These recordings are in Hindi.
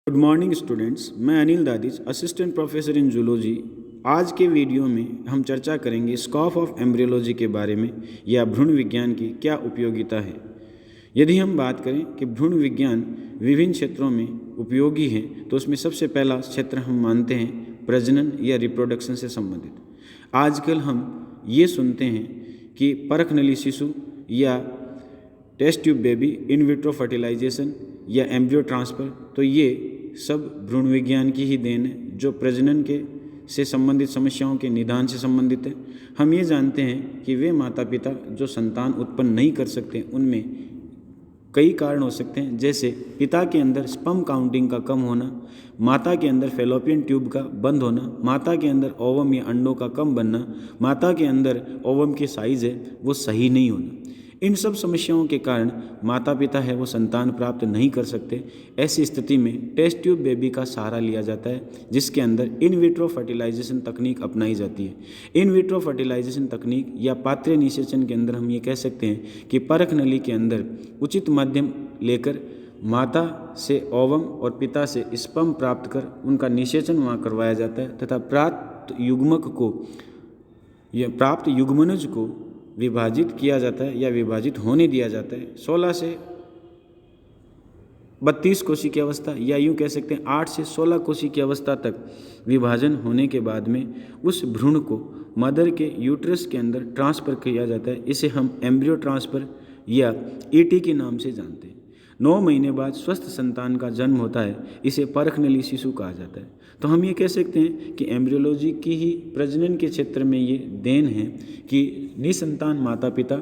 गुड मॉर्निंग स्टूडेंट्स, मैं Anil Dadij, assistant professor in zoology. आज के वीडियो में हम चर्चा करेंगे स्कोप ऑफ एम्ब्रियोलॉजी के बारे में या भ्रूण विज्ञान की क्या उपयोगिता है। यदि हम बात करें कि भ्रूण विज्ञान विभिन्न क्षेत्रों में उपयोगी है तो उसमें सबसे पहला क्षेत्र हम मानते हैं प्रजनन या रिप्रोडक्शन से संबंधित। आजकल हम ये सुनते हैं कि परख नली शिशु या test tube baby, in vitro fertilization या एम्ब्रियो ट्रांसफ़र, तो ये सब भ्रूण विज्ञान की ही देन है जो प्रजनन के से संबंधित समस्याओं के निदान से संबंधित है। हम ये जानते हैं कि वे माता पिता जो संतान उत्पन्न नहीं कर सकते उनमें कई कारण हो सकते हैं, जैसे पिता के अंदर स्पर्म काउंटिंग का कम होना, माता के अंदर फैलोपियन ट्यूब का बंद होना, माता के अंदर ओवम या अंडों का कम बनना, माता के अंदर ओवम की साइज़ है वो सही नहीं होना। इन सब समस्याओं के कारण माता पिता है वो संतान प्राप्त नहीं कर सकते। ऐसी स्थिति में टेस्ट ट्यूब बेबी का सहारा लिया जाता है, जिसके अंदर इन विट्रो फर्टिलाइजेशन तकनीक अपनाई जाती है। इन विट्रो फर्टिलाइजेशन तकनीक या पात्रीय निषेचन के अंदर हम ये कह सकते हैं कि परख नली के अंदर उचित माध्यम लेकर माता से ओवम और पिता से स्पर्म प्राप्त कर उनका निषेचन वहाँ करवाया जाता है तथा प्राप्त युग्मक को या प्राप्त युग्मनज को विभाजित किया जाता है या विभाजित होने दिया जाता है। 16 से 32 कोशी की अवस्था या यूँ कह सकते हैं 8 से 16 कोशी की अवस्था तक विभाजन होने के बाद में उस भ्रूण को मदर के यूट्रस के अंदर ट्रांसफ़र किया जाता है। इसे हम एम्ब्रियो ट्रांसफ़र या ईटी के नाम से जानते हैं। 9 महीने बाद स्वस्थ संतान का जन्म होता है, इसे परख नली शिशु कहा जाता है। तो हम ये कह सकते हैं कि एम्ब्रियोलॉजी की ही प्रजनन के क्षेत्र में ये देन है कि निसंतान माता पिता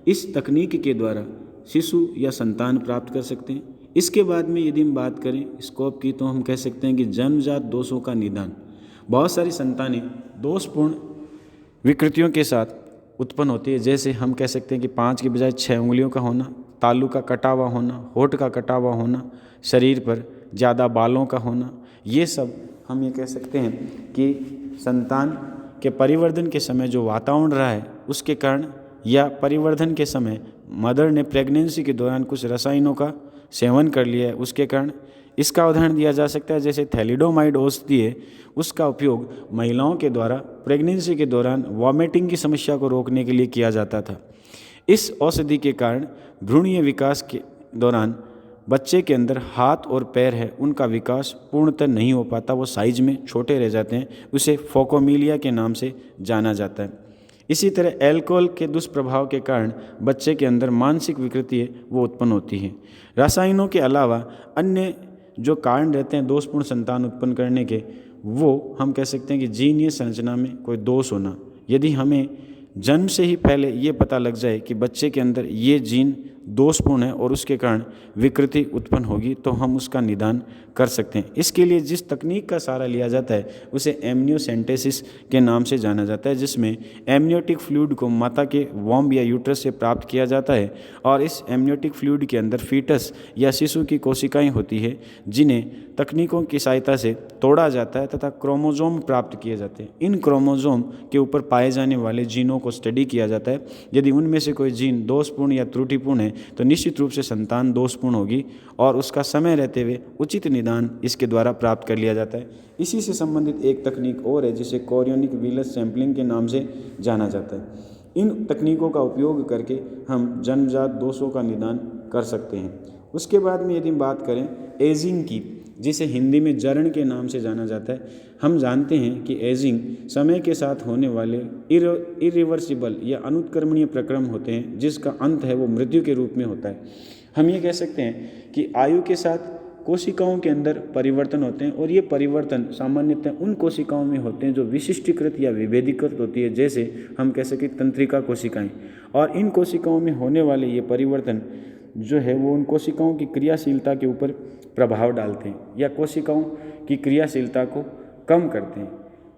इस तकनीक के द्वारा शिशु या संतान प्राप्त कर सकते हैं। इसके बाद में यदि हम बात करें स्कोप की, तो हम कह सकते हैं कि जन्मजात दोषों का निदान। बहुत सारी संतानें दोषपूर्ण विकृतियों के साथ उत्पन्न होती है, जैसे हम कह सकते हैं कि 5 की बजाय 6 उंगलियों का होना, तालू का कटा हुआ होना, होठ का कटा हुआ होना, शरीर पर ज़्यादा बालों का होना। ये सब हम ये कह सकते हैं कि संतान के परिवर्धन के समय जो वातावरण रहा है उसके कारण या परिवर्धन के समय मदर ने प्रेगनेंसी के दौरान कुछ रसायनों का सेवन कर लिया है उसके कारण। इसका उदाहरण दिया जा सकता है जैसे थैलिडोमाइड औषधि है, उसका उपयोग महिलाओं के द्वारा प्रेगनेंसी के दौरान वॉमिटिंग की समस्या को रोकने के लिए किया जाता था। इस औषधि के कारण भ्रूणीय विकास के दौरान बच्चे के अंदर हाथ और पैर है उनका विकास पूर्णतः नहीं हो पाता, वो साइज में छोटे रह जाते हैं। उसे फोकोमीलिया के नाम से जाना जाता है। इसी तरह अल्कोहल के दुष्प्रभाव के कारण बच्चे के अंदर मानसिक विकृति है वो उत्पन्न होती है। रसायनों के अलावा अन्य जो कारण रहते हैं दोषपूर्ण संतान उत्पन्न करने के, वो हम कह सकते हैं कि जीनीय संरचना में कोई दोष होना। यदि हमें जन्म से ही पहले ये पता लग जाए कि बच्चे के अंदर ये जीन दोषपूर्ण है और उसके कारण विकृति उत्पन्न होगी तो हम उसका निदान कर सकते हैं। इसके लिए जिस तकनीक का सहारा लिया जाता है उसे एमनियोसेंटेसिस के नाम से जाना जाता है, जिसमें एमनियोटिक फ्लूइड को माता के वॉम्ब या यूट्रस से प्राप्त किया जाता है और इस एमनियोटिक फ्लूइड के अंदर फीटस या शिशु की कोशिकाएं होती है जिन्हें तकनीकों की सहायता से तोड़ा जाता है तथा क्रोमोजोम प्राप्त किए जाते हैं। इन क्रोमोजोम के ऊपर पाए जाने वाले जीनों को स्टडी किया जाता है। यदि उनमें से कोई जीन दोषपूर्ण या त्रुटिपूर्ण है तो निश्चित रूप से संतान दोषपूर्ण होगी और उसका समय रहते हुए उचित निदान इसके द्वारा प्राप्त कर लिया जाता है। इसी से संबंधित एक तकनीक और है जिसे कोरियोनिक व्हीलस सैंपलिंग के नाम से जाना जाता है। इन तकनीकों का उपयोग करके हम जन्मजात दोषों का निदान कर सकते हैं। उसके बाद में यदि बात करें एजिंग की, जिसे हिंदी में जरण के नाम से जाना जाता है, हम जानते हैं कि एजिंग समय के साथ होने वाले इरिवर्सिबल या अनुत्क्रमणीय प्रक्रम होते हैं जिसका अंत है वो मृत्यु के रूप में होता है। हम ये कह सकते हैं कि आयु के साथ कोशिकाओं के अंदर परिवर्तन होते हैं और ये परिवर्तन सामान्यतः उन कोशिकाओं में होते हैं जो विशिष्टीकृत या विभेदीकृत होती है, जैसे हम कह सकें तंत्रिका कोशिकाएं। और इन कोशिकाओं में होने वाले ये परिवर्तन जो है वो उन कोशिकाओं की क्रियाशीलता के ऊपर प्रभाव डालते हैं या कोशिकाओं की क्रियाशीलता को कम करते हैं।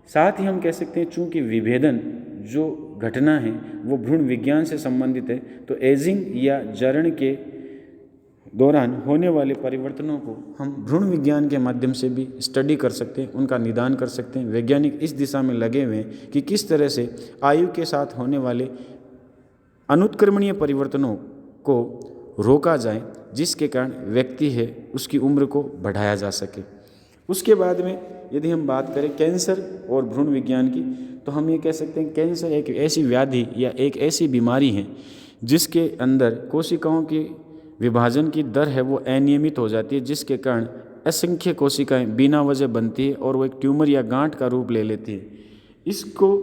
साथ ही हम कह सकते हैं चूँकि विभेदन जो घटना है वो भ्रूण विज्ञान से संबंधित है, तो एजिंग या जरण के दौरान होने वाले परिवर्तनों को हम भ्रूण विज्ञान के माध्यम से भी स्टडी कर सकते हैं, उनका निदान कर सकते हैं। वैज्ञानिक इस दिशा में लगे हुए हैं कि किस तरह से आयु के साथ होने वाले अनुत्क्रमणीय परिवर्तनों को रोका जाए जिसके कारण व्यक्ति है उसकी उम्र को बढ़ाया जा सके। उसके बाद में यदि हम बात करें कैंसर और भ्रूण विज्ञान की, तो हम ये कह सकते हैं कैंसर एक ऐसी व्याधि या एक ऐसी बीमारी है जिसके अंदर कोशिकाओं की विभाजन की दर है वो अनियमित हो जाती है, जिसके कारण असंख्य कोशिकाएं बिना वजह बनती है और वो एक ट्यूमर या गांठ का रूप ले लेती है। इसको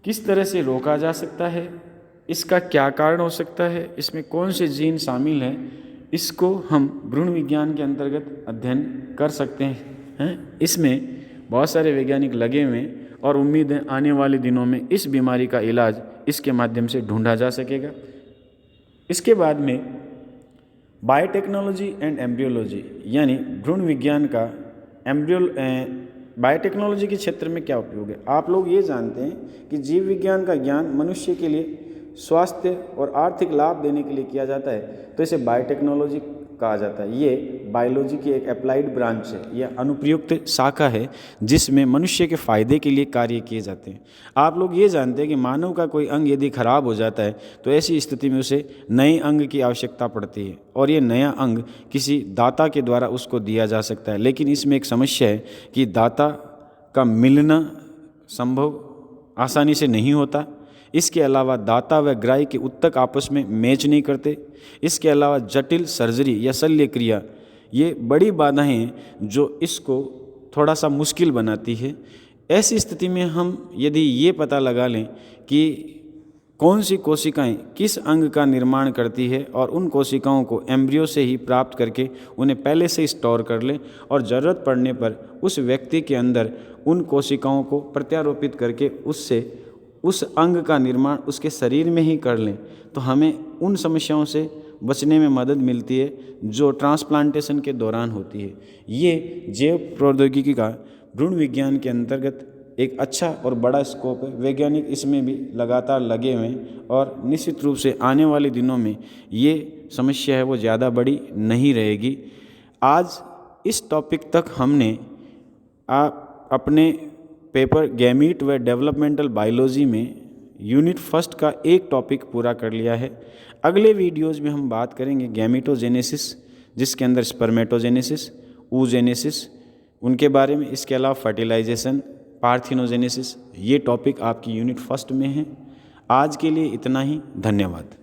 किस तरह से रोका जा सकता है, इसका क्या कारण हो सकता है, इसमें कौन से जीन शामिल हैं, इसको हम भ्रूण विज्ञान के अंतर्गत अध्ययन कर सकते हैं। इसमें बहुत सारे वैज्ञानिक लगे हुए हैं और उम्मीद है आने वाले दिनों में इस बीमारी का इलाज इसके माध्यम से ढूंढा जा सकेगा। इसके बाद में बायोटेक्नोलॉजी एंड एम्ब्रियोलॉजी यानी भ्रूण विज्ञान का बायोटेक्नोलॉजी के क्षेत्र में क्या उपयोग है। आप लोग ये जानते हैं कि जीव विज्ञान का ज्ञान मनुष्य के लिए स्वास्थ्य और आर्थिक लाभ देने के लिए किया जाता है, तो इसे बायोटेक्नोलॉजी कहा जाता है। ये बायोलॉजी की एक अप्लाइड ब्रांच है, यह अनुप्रयुक्त शाखा है जिसमें मनुष्य के फायदे के लिए कार्य किए जाते हैं। आप लोग ये जानते हैं कि मानव का कोई अंग यदि खराब हो जाता है तो ऐसी स्थिति में उसे नए अंग की आवश्यकता पड़ती है और ये नया अंग किसी दाता के द्वारा उसको दिया जा सकता है। लेकिन इसमें एक समस्या है कि दाता का मिलना संभव आसानी से नहीं होता। इसके अलावा दाता व ग्राही के उत्तक आपस में मैच नहीं करते। इसके अलावा जटिल सर्जरी या शल्य क्रिया ये बड़ी बाधाएं हैं जो इसको थोड़ा सा मुश्किल बनाती है। ऐसी स्थिति में हम यदि ये पता लगा लें कि कौन सी कोशिकाएं किस अंग का निर्माण करती है और उन कोशिकाओं को एम्ब्रियो से ही प्राप्त करके उन्हें पहले से स्टोर कर लें और ज़रूरत पड़ने पर उस व्यक्ति के अंदर उन कोशिकाओं को प्रत्यारोपित करके उससे उस अंग का निर्माण उसके शरीर में ही कर लें, तो हमें उन समस्याओं से बचने में मदद मिलती है जो ट्रांसप्लांटेशन के दौरान होती है। ये जैव प्रौद्योगिकी का भ्रूण विज्ञान के अंतर्गत एक अच्छा और बड़ा स्कोप है। वैज्ञानिक इसमें भी लगातार लगे हुए हैं और निश्चित रूप से आने वाले दिनों में ये समस्या है वो ज़्यादा बड़ी नहीं रहेगी। आज इस टॉपिक तक हमने अपने पेपर गैमीट व डेवलपमेंटल बायोलॉजी में यूनिट फर्स्ट का एक टॉपिक पूरा कर लिया है। अगले वीडियोज़ में हम बात करेंगे गैमीटोजेनेसिस, जिसके अंदर स्पर्मेटोजेनेसिस, ooजेनेसिस उनके बारे में। इसके अलावा फर्टिलाइजेशन, पार्थिनोजेनेसिस, ये टॉपिक आपकी यूनिट फर्स्ट में है। आज के लिए इतना ही, धन्यवाद।